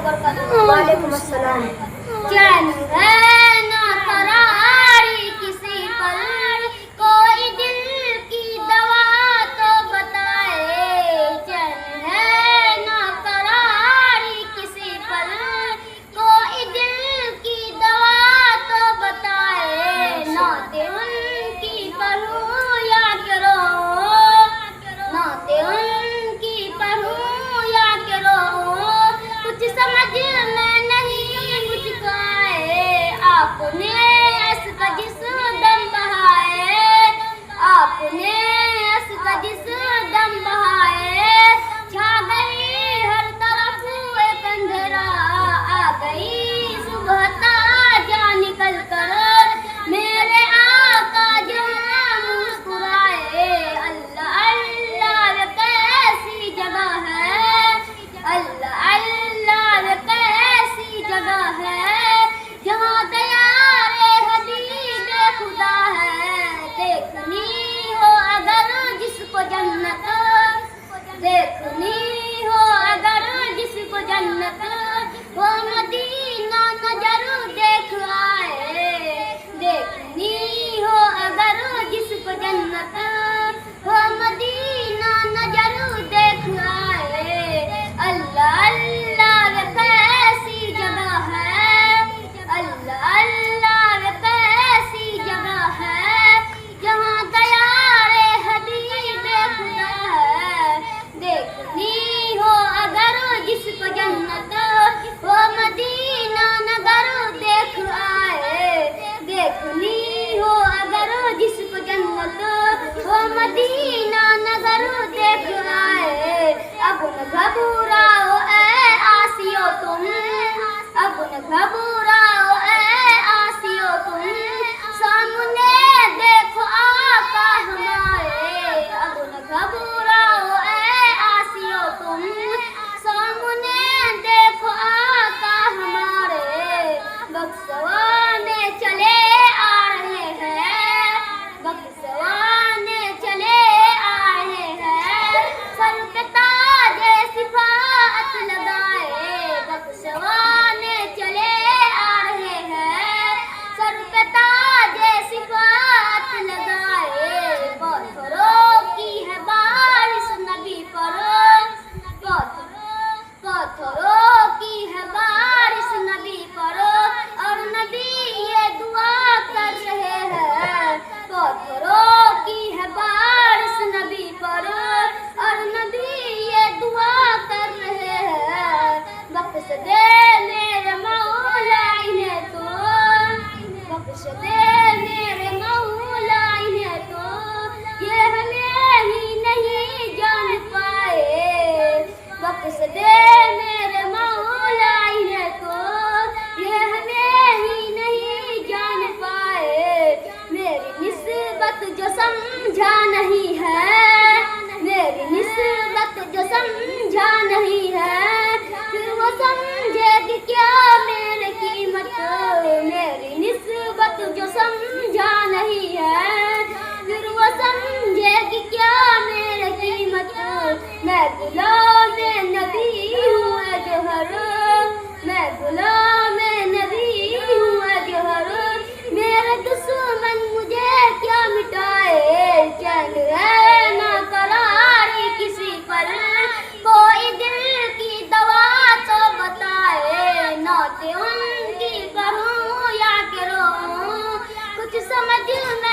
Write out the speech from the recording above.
वबरकातुहू। वालेकुम अस्सलाम। चैन है ना करारी किसी पल, कोई दिल की दवा तो बताए। चैन है ना करारी किसी पल, कोई दिल की दवा तो बताए। नाते उनकी पढ़ूं या करो, नाते उनकी पढ़ूं या करो, कुछ समझ में नहीं मुझको आए। आपने इसका जिस दम बहाए, आपने इसका जिस दम बहाए, छा गई हर तरफ एक अंधेरा, आ गई सुबह ताजा निकल कर, मेरे आका जहाँ मुस्कुराए। अल्लाह अल्लाह ये कैसी जगह है, अल्लाह अल्लाह ये कैसी जगह है, जहाँ दयारे हबीब खुदा है। देखनी हो अगर जिसको जन्नत, देखनी हो अगर जिसको जन्नत, वो मदीना नजर देख आए। देखनी हो अगर जिसको जन्नत, वो मदीना नजर देख आए। अल्लाह अल्लाह ये कैसी जगह है, अल्लाह अल्लाह ये कैसी जगह है, जहाँ दयारे हबीब खुदा है। देखनी हो अगर जिसको जन्नत, वो मदीना नगर देख आए। देखनी हो अगर जिसको जन्नत, वो मदीना नगर देख आए। अब न घबराओ ऐ आसियो तुम, अब न घबराओ ऐ आसियो तुम, सामने देखो आका हमारे। अब न घबराओ ऐ आसियो तुम, सामने देखो आका हमारे। बक्सवाने चले आ रहे हैं, बक्सवाने चले आ रहे हैं, सर पे ताजे सिफात लगाए। बक्सवाने चले आ रहे हैं, सर पे ताजे सिफात लगाए। पत्थरों की है बारिश नबी पर, पत्थरों की है बारिश नबी पर, और नबी ये दुआ कर रहे हैं। पत्थरों की है बारिश नबी पर, और नबी ये दुआ कर रहे हैं। बख्श दे मेरे मौला इन्हें तो, बख्श दे मेरे मौला इन्हें तो, ये हमें ही नहीं जान पाए। बख्श दे मेरे मौला इन्हें तो, ये हमें ही नहीं जान पाए। मेरी निस्बत जो समझा नहीं है, मेरी निस्बत जो समझा नहीं है, फिर वो समझेगी क्या मेरी कीमत। मेरी निस्बत जो समझा नहीं है, फिर वो समझेगी क्या मेरी कीमत। मैं गुलाम नबी हूँ ऐ जोहर, मैं गुलाम नबी हूँ ऐ जोहर, मेरे दुश्मन मुझे क्या मिटाए। चैन है ना करारी किसी पर, कोई दिल की दवा तो बताए। नाते उनकी पढ़ूं या करो, कुछ समझ में